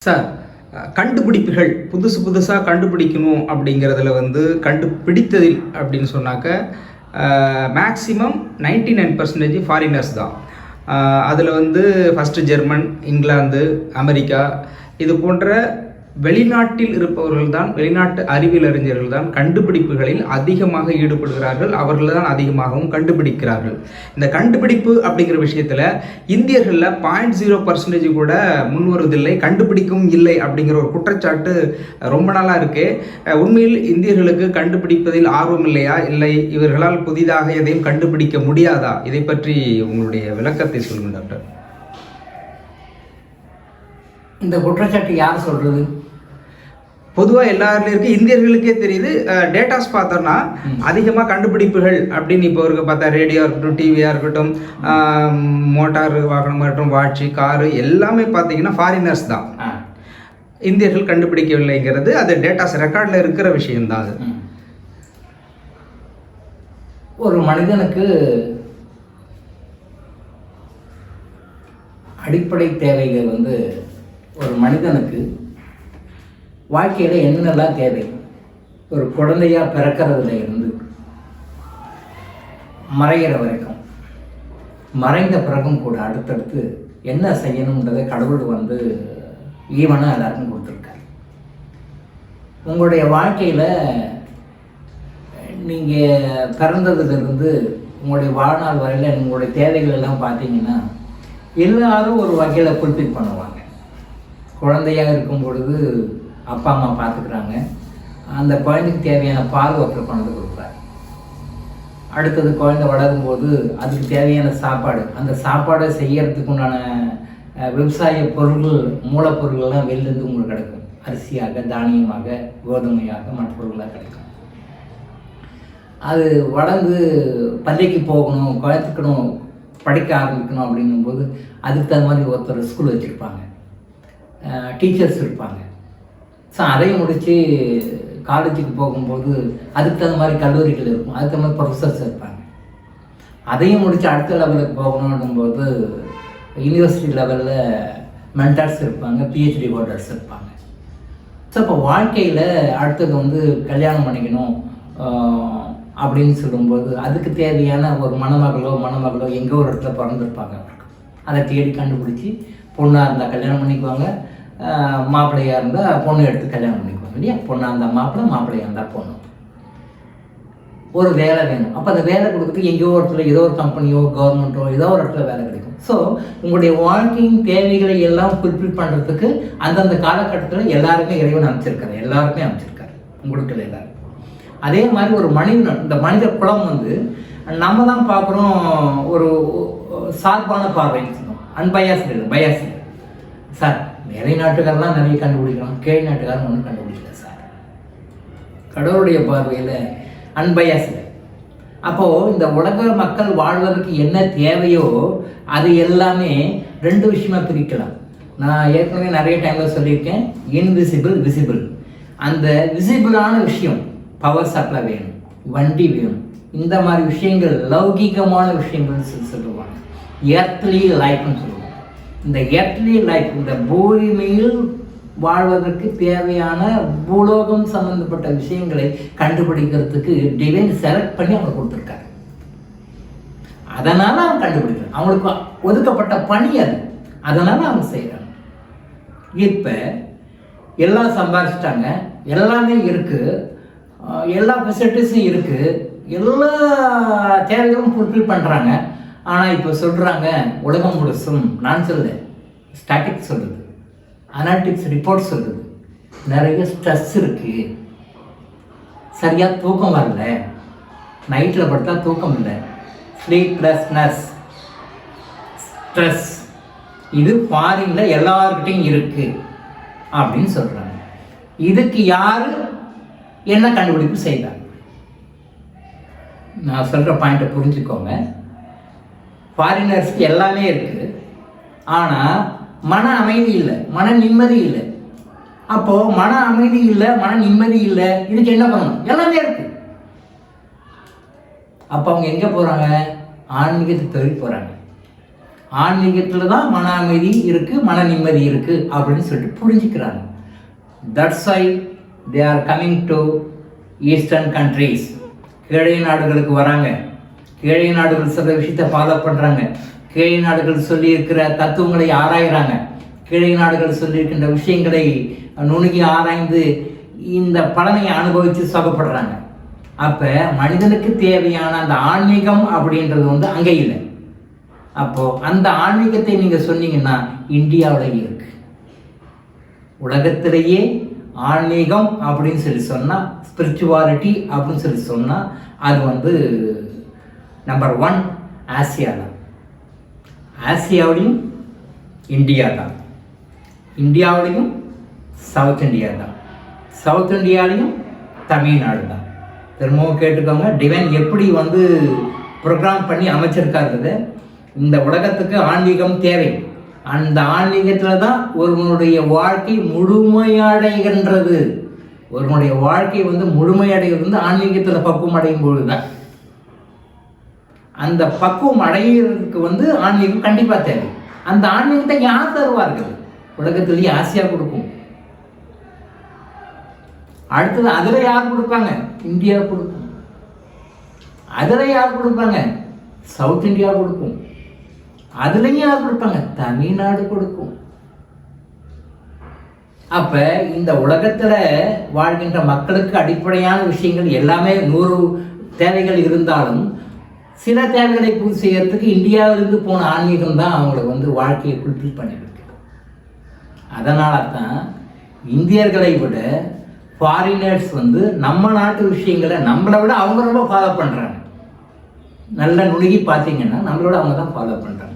Sir, கண்டுபிடிப்புகள் புதுசாக கண்டுபிடிக்கணும் அப்படிங்கிறதுல கண்டுபிடித்ததில் அப்படின்னு சொன்னாக்க மேக்ஸிமம் 99% ஃபாரினர்ஸ் தான். அதில் ஃபஸ்ட்டு ஜெர்மன், இங்கிலாந்து, அமெரிக்கா இது போன்ற வெளிநாட்டில் இருப்பவர்கள் தான், வெளிநாட்டு அறிவியல் அறிஞர்கள் தான் கண்டுபிடிப்புகளில் அதிகமாக ஈடுபடுகிறார்கள். அவர்கள் தான் அதிகமாகவும் கண்டுபிடிக்கிறார்கள். இந்த கண்டுபிடிப்பு அப்படிங்கிற விஷயத்தில் இந்தியர்களில் 0.0% கூட முன்வருவதில்லை, கண்டுபிடிக்கவும் இல்லை அப்படிங்கிற ஒரு குற்றச்சாட்டு ரொம்ப நாளாக இருக்குது. உண்மையில் இந்தியர்களுக்கு கண்டுபிடிப்பதில் ஆர்வம் இல்லையா, இல்லை இவர்களால் புதிதாக எதையும் கண்டுபிடிக்க முடியாதா? இதை பற்றி உங்களுடைய விளக்கத்தை சொல்லுங்கள் டாக்டர். இந்த குற்றச்சாட்டு யார் சொல்கிறது? பொதுவாக எல்லாருக்கும் இருக்குது, இந்தியர்களுக்கே தெரியுது. டேட்டாஸ் பார்த்தோம்னா அதிகமாக கண்டுபிடிப்புகள் அப்படின்னு இப்போ இருக்க பார்த்தா ரேடியோ இருக்கட்டும், டிவியாக இருக்கட்டும், மோட்டார் வாகனம் இருக்கட்டும், வாட்சி, காரு எல்லாமே பார்த்தீங்கன்னா ஃபாரினர்ஸ் தான். இந்தியர்கள் கண்டுபிடிக்கவில்லைங்கிறது அது டேட்டாஸ் ரெக்கார்டில் இருக்கிற விஷயம்தான். அது ஒரு மனிதனுக்கு அடிப்படை தேவைகள் ஒரு மனிதனுக்கு வாழ்க்கையில் என்னென்னலாம் தேவை, ஒரு குழந்தையாக பிறக்கிறதுல இருந்து மறைகிற வரைக்கும், மறைந்த பிறகும் கூட அடுத்தடுத்து என்ன செய்யணுன்றதை கடவுள் ஈவனாக எல்லாருக்கும் கொடுத்துருக்காரு. உங்களுடைய வாழ்க்கையில் நீங்கள் பிறந்ததுலேருந்து உங்களுடைய வாழ்நாள் வரையில் உங்களுடைய தேவைகள் எல்லாம் பார்த்தீங்கன்னா எல்லாரும் ஒரு வகையில் ஃபுல்ஃபில் பண்ணுவாங்க. குழந்தையாக இருக்கும் பொழுது அப்பா அம்மா பார்த்துக்கிறாங்க, அந்த குழந்தைக்கு தேவையான பால் ஒருத்தர் கொண்டு கொடுப்பார். அடுத்தது குழந்தை வளரும்போது அதுக்கு தேவையான சாப்பாடு, அந்த சாப்பாடை செய்யறதுக்கு உண்டான விவசாய பொருட்கள், மூலப்பொருள்கள்லாம் வெளிலேருந்து உங்களுக்கு கிடைக்கும். அரிசியாக, தானியமாக, கோதுமையாக, மற்ற பொருள்களாக கிடைக்கும். அது வளர்ந்து பள்ளிக்கு போகணும், குழந்தைக்கணும், படிக்க ஆரம்பிக்கணும் அப்படிங்கும்போது அதுக்கு தகுந்த மாதிரி ஒருத்தர் ஸ்கூல் வச்சுருப்பாங்க, டீச்சர்ஸ் இருப்பாங்க. ஸோ அதையும் முடித்து காலேஜுக்கு போகும்போது அதுக்கு தகுந்த மாதிரி கல்லூரிகள் இருக்கும், அதுக்கு தகுந்த மாதிரி ப்ரொஃபஸர்ஸ் இருப்பாங்க. அதையும் முடித்து அடுத்த லெவலுக்கு போகணுன்னும்போது யூனிவர்சிட்டி லெவலில் மென்டார்ஸ் இருப்பாங்க, பிஹெச்டி ஹோல்டர்ஸ் இருப்பாங்க. ஸோ இப்போ வாழ்க்கையில் அடுத்தது கல்யாணம் பண்ணிக்கணும் அப்படின்னு சொல்லும்போது அதுக்கு தேவையான ஒரு மணமகளோ எங்கோ ஒரு இடத்துல பிறந்திருப்பாங்க. அதை தேடி கண்டுபிடிச்சி பொண்ணாக இருந்தால் கல்யாணம் பண்ணிக்குவாங்க, மாப்பிள்ளையாக இருந்தால் பொண்ணு எடுத்து கல்யாணம் பண்ணிக்குவாங்க இல்லையா? பொண்ணாக இருந்தால் மாப்பிள்ளை, மாப்பிள்ளையாக இருந்தால் பொண்ணு. ஒரு வேலை வேணும், அப்போ அந்த வேலை கொடுக்குறதுக்கு எங்கேயோ ஒரு இடத்துல ஏதோ ஒரு கம்பெனியோ கவர்மெண்ட்டோ ஏதோ ஒரு இடத்துல வேலை கிடைக்கும். ஸோ உங்களுடைய வாழ்க்கையின் தேவைகளை எல்லாம் ஃபுல்ஃபில் பண்ணுறதுக்கு அந்தந்த காலகட்டத்தில் எல்லாருமே இறைவன் அமைச்சிருக்காரு, எல்லாருமே அமைச்சிருக்காரு, உங்களுக்கு எல்லாரும். அதே மாதிரி ஒரு மனிதன், இந்த மனித குலம் நம்ம தான் பார்க்குறோம் ஒரு சார்பான பார்வைன்னு சொல்லுவோம், அன்பயாஸ் இல்லை, பயாஸ் இல்லை. சார் நிறைய நாட்டுக்காரெலாம் நிறைய கண்டுபிடிக்கலாம், கீழ் நாட்டுக்காரன் ஒன்றும் கண்டுபிடிக்கல சார். கடவுளுடைய பார்வையில் அன்பயாஸ் இல்லை. அப்போது இந்த உலக மக்கள் வாழ்வதற்கு என்ன தேவையோ அது எல்லாமே ரெண்டு விஷயமா பிரிக்கலாம். நான் ஏற்கனவே நிறைய டைமில் சொல்லியிருக்கேன், இன்விசிபிள், விசிபிள். அந்த விசிபிளான விஷயம் பவர் சப்ளை வேணும், வண்டி வேணும், இந்த மாதிரி விஷயங்கள் லௌகீகமான விஷயங்கள் சொல்லுவாங்க. எர்த்லி லைஃப்னு சொல்லுவாங்க. இந்த எர்த்லி லைஃப், இந்த பூமியில் வாழ்வதற்கு தேவையான பூலோகம் சம்பந்தப்பட்ட விஷயங்களை கண்டுபிடிக்கிறதுக்கு டிவைன் செலக்ட் பண்ணி அவங்க கொடுத்துருக்காரு. அதனால அவங்க கண்டுபிடிக்கிறாங்க, அவங்களுக்கு ஒதுக்கப்பட்ட பணி அது, அதனால அவங்க செய்கிறாங்க. இப்போ எல்லாம் சம்பாதிச்சிட்டாங்க, எல்லாமே இருக்குது, எல்லா ஃபெசிலிட்டிஸும் இருக்குது, எல்லா தேவைகளும் ஃபுல்ஃபில் பண்ணுறாங்க. ஆனால் இப்போ சொல்கிறாங்க உலகம் முழுசும், நான் சொல்லுது ஸ்டாட்டிக்ஸ் சொல்லுது, அனாலிட்டிக்ஸ் ரிப்போர்ட் சொல்லுது, நிறைய ஸ்ட்ரெஸ் இருக்குது, சரியாக தூக்கம் வரல, நைட்டில் படுத்தா தூக்கம் இல்லை, ஸ்லீப்லெஸ்னஸ், ஸ்ட்ரெஸ், இது ஃபாரினில் எல்லார்கிட்டையும் இருக்குது அப்படின்னு சொல்கிறாங்க. இதுக்கு யார் என்ன கண்டுபிடிப்பு செய்தாங்க? நான் சொல்கிற பாயிண்ட்டை புரிஞ்சுக்கோங்க. ஃபாரினர்ஸ்க்கு எல்லாமே இருக்குது, ஆனால் மன அமைதி இல்லை, மன நிம்மதி இல்லை. அப்போது மன அமைதி இல்லை, மன நிம்மதி இல்லை, இதுக்கு என்ன பண்ணணும்? எல்லாமே இருக்குது. அப்போ அவங்க எங்கே போகிறாங்க? ஆன்மீகத்தை தேடி போகிறாங்க. ஆன்மீகத்தில் தான் மன அமைதி இருக்குது, மன நிம்மதி இருக்குது அப்படின்னு சொல்லிட்டு புரிஞ்சுக்கிறாங்க. That's why they are coming to eastern countries. கீழே நாடுகளுக்கு வராங்க, கீழே நாடுகள் சில விஷயத்தை ஃபாலோ பண்ணுறாங்க, கீழே நாடுகள் சொல்லியிருக்கிற தத்துவங்களை ஆராயிறாங்க, கீழே நாடுகள் சொல்லியிருக்கின்ற விஷயங்களை நுணுகி ஆராய்ந்து இந்த பலனை அனுபவித்து சுகப்படுறாங்க. அப்போ மனிதனுக்கு தேவையான அந்த ஆன்மீகம் அப்படின்றது வந்து அங்கே இல்லை. அப்போது அந்த ஆன்மீகத்தை நீங்கள் சொன்னீங்கன்னா இந்தியாவில் இருக்கு. உலகத்திலேயே ஆன்மீகம் அப்படின்னு சொல்லி சொன்னால், ஸ்பிரிச்சுவாலிட்டி அப்படின்னு சொல்லி சொன்னால் அது வந்து நம்பர் 1 ஆசியா தான். ஆசியாவிலையும் இந்தியா தான், இந்தியாவிலையும் சவுத் இந்தியா தான், சவுத் இந்தியாவிலையும் தமிழ்நாடு தான். திரும்பவும் கேட்டுக்கோங்க, டிவைன் எப்படி வந்து ப்ரோக்ராம் பண்ணி அமைச்சிருக்காருது. இந்த உலகத்துக்கு ஆன்மீகம் தேவை. அந்த ஆன்மீகத்தில் தான் ஒருவனுடைய வாழ்க்கை முழுமையடைகின்றது. ஒருவனுடைய வாழ்க்கை வந்து முழுமையடைகிறது வந்து ஆன்மீகத்தில் பக்குவம் அடையும் பொழுது தான். அந்த பக்குவம் அடைகிறதுக்கு வந்து ஆன்மீகம் கண்டிப்பாக தேவை. அந்த ஆன்மீகத்தை யார் தருவார்கள்? உலகத்திலேயே ஆசியா கொடுக்கும். அடுத்தது அதில் யார் கொடுப்பாங்க? இந்தியா கொடுக்கும். அதில் யார் கொடுப்பாங்க? சவுத் இந்தியா கொடுக்கும். அதுலேயும் யார் கொடுப்பாங்க? தமிழ்நாடு கொடுக்கும். அப்போ இந்த உலகத்தில் வாழ்கின்ற மக்களுக்கு அடிப்படையான விஷயங்கள் எல்லாமே 100 தேவைகள் இருந்தாலும் சில தேவைகளை பூர்த்தி செய்யறதுக்கு இந்தியாவிலிருந்து போன ஆன்மீகம் தான் அவங்களை வந்து வாழ்க்கையை ஃபுல்ஃபில் பண்ணியிருக்கு. அதனால தான் இந்தியர்களை விட ஃபாரினர்ஸ் வந்து நம்ம நாட்டு விஷயங்களை நம்மளை விட அவங்க ரொம்ப ஃபாலோ பண்ணுறாங்க. நல்ல நுணுகி பார்த்தீங்கன்னா நம்மளோட அவங்க தான் ஃபாலோ பண்ணுறாங்க.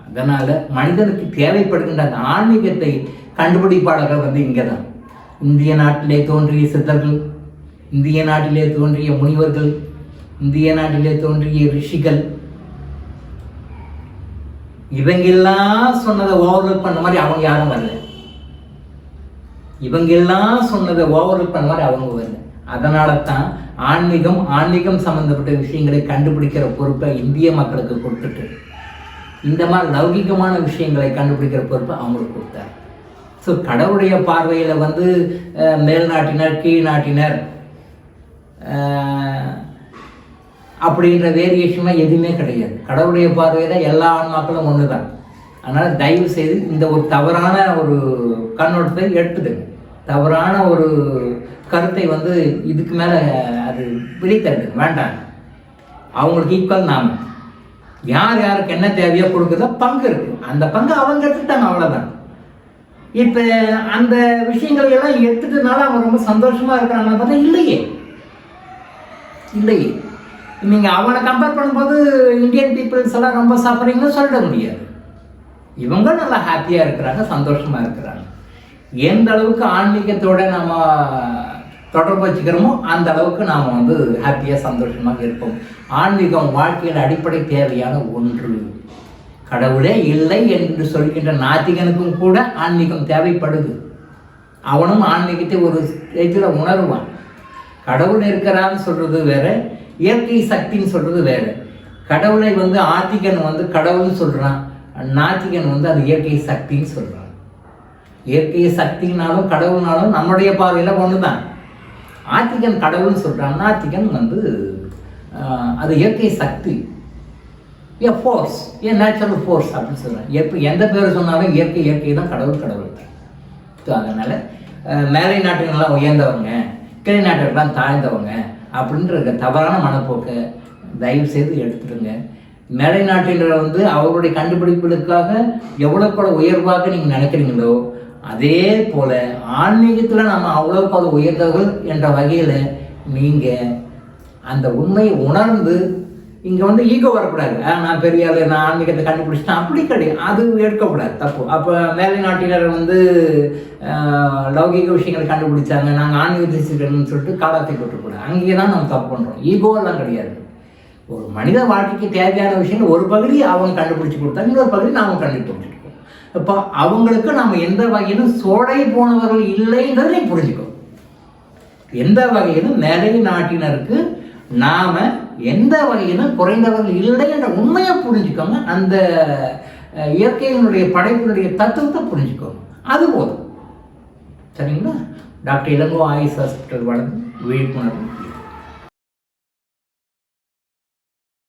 அதனால் மனிதனுக்கு தேவைப்படுகின்ற அந்த ஆன்மீகத்தை கண்டுபிடிப்பாளர்கள் வந்து இங்கே தான். இந்திய நாட்டிலே தோன்றிய சித்தர்கள், இந்திய நாட்டிலே தோன்றிய முனிவர்கள், இந்திய நாட்டிலே தோன்றிய ரிஷிகள், இவங்கெல்லாம் சொன்னதை ஓவர்லுக் பண்ண மாதிரி அவங்க யாரும் வரல. இவங்கெல்லாம் சொன்னதை ஓவர்லுக் பண்ண மாதிரி அவங்க வரல. அதனால தான் ஆன்மீகம் சம்பந்தப்பட்ட விஷயங்களை கண்டுபிடிக்கிற பொறுப்பை இந்திய மக்களுக்கு கொடுத்துட்டு இந்த மாதிரி லௌகிகமான விஷயங்களை கண்டுபிடிக்கிற பொறுப்பை அவங்களுக்கு கொடுத்தார். ஸோ கடவுளுடைய பார்வையில் வந்து மேல் நாட்டினர், கீழ் நாட்டினர் அப்படின்ற வேரியேஷன்லாம் எதுவுமே கிடையாது. கடவுளுடைய பார்வையில் எல்லா ஆன்மாக்களும் ஒன்று தான். அதனால் தயவு செய்து இந்த ஒரு தவறான ஒரு கண்ணோட்டத்தை எடுத்துடுங்க. தவறான ஒரு கருத்தை வந்து இதுக்கு மேலே அது வெளித்தருது வேண்டாம். அவங்களுக்கு ஈக்குவல் நாம் யார் யாருக்கு என்ன தேவையோ கொடுக்குறதோ பங்கு இருக்குது. அந்த பங்கு அவங்க எடுத்துட்டாங்க, அவ்வளோதான். இப்போ அந்த விஷயங்கள் எல்லாம் எடுத்துட்டனால அவங்க ரொம்ப சந்தோஷமாக இருக்கிறாங்கன்னு பார்த்தா இல்லையே. நீங்கள் அவனை கம்பேர் பண்ணும்போது இந்தியன் பீப்புள்ஸ் எல்லாம் ரொம்ப சாப்பிட்றீங்கன்னு சொல்ல முடியாது. இவங்க நல்லா ஹாப்பியாக இருக்கிறாங்க, சந்தோஷமாக இருக்கிறாங்க. எந்த அளவுக்கு ஆன்மீகத்தோட நம்ம தொடர்பு வச்சுக்கிறோமோ அந்த அளவுக்கு நாம் வந்து ஹாப்பியாக சந்தோஷமாக இருப்போம். ஆன்மீகம் வாழ்க்கையில் அடிப்படை தேவையான ஒன்று. கடவுளே இல்லை என்று சொல்கின்ற நாத்திகனுக்கும் கூட ஆன்மீகம் தேவைப்படுது. அவனும் ஆன்மீகத்தை ஒரு ஸ்டேஜில் உணருவான். கடவுள் இருக்கிறான்னு சொல்கிறது வேற, இயற்கை சக்தின்னு சொல்கிறது வேற. கடவுளை வந்து ஆத்திகன் வந்து கடவுள்னு சொல்கிறான், நாத்திகன் வந்து அது இயற்கை சக்தின்னு சொல்கிறான். இயற்கை சக்தினாலும் கடவுள்னாலும் நம்முடைய பார்வையில் ஒன்று தான். ஆத்திகன் கடவுள்னு சொல்கிறான், நாத்திகன் வந்து அது இயற்கை சக்தி, a force, a natural force அப்படின்னு சொல்கிறான். எந்த பேர் சொன்னாலும் இயற்கை தான், கடவுள் தான். ஸோ அதனால் மேலை நாட்டுகள்லாம் உயர்ந்தவங்க, கீழ் நாட்டுகள்லாம் தாழ்ந்தவங்க அப்படின்ற தவறான மனப்போக்கை தயவு செய்து எடுத்துடுங்க. மேலை நாட்டினர் வந்து அவருடைய கண்டுபிடிப்புகளுக்காக எவ்வளோக்கு உயர்வாக நீங்கள் நினைக்கிறீங்களோ அதே போல் ஆன்மீகத்தில் நம்ம அவ்வளோக்கு உயர்ந்தவர்கள் என்ற வகையில் நீங்கள் அந்த உண்மையை உணர்ந்து இங்கே வந்து ஈகோ வரக்கூடாது. நான் பெரிய ஆள், நான் ஆன்மீகத்தை கண்டுபிடிச்சிட்டேன் அப்படி கிடையாது, அது எடுக்கக்கூடாது, தப்பு. அப்போ மேலை நாட்டினர் வந்து லௌகிக விஷயங்களை கண்டுபிடிச்சாங்க, நாங்கள் ஆன்மீகத்தைன்னு சொல்லிட்டு காலத்தை போட்டுக்கூடாது. அங்கேயே தான் நம்ம தப்பு பண்ணுறோம். ஈகோவெல்லாம் கிடையாது. ஒரு மனித வாழ்க்கைக்கு தேவையான விஷயங்கள் ஒரு பகுதி அவங்க கண்டுபிடிச்சி கொடுத்தாங்க, இன்னொரு பகுதி நாம் கண்டுபிடிச்சிருக்கோம். இப்போ அவங்களுக்கு நாம் எந்த வகையிலும் சோடை போனவர்கள் இல்லைன்றதை நீங்கள் புரிஞ்சுக்கணும். எந்த வகையிலும் மேலை நாட்டினருக்கு நாம் எந்த வகையிலும் குறைந்தவர்கள் இல்லை என்ற உண்மையை புரிஞ்சுக்கோங்க. அந்த இயற்கையினுடைய படைப்பினுடைய தத்துவத்தை புரிஞ்சுக்கோங்க, அது போதும். சரிங்களா? டாக்டர் இளங்கோ ஆயுஷ் ஹாஸ்பிட்டல் வழங்கும் விழிப்புணர்வு.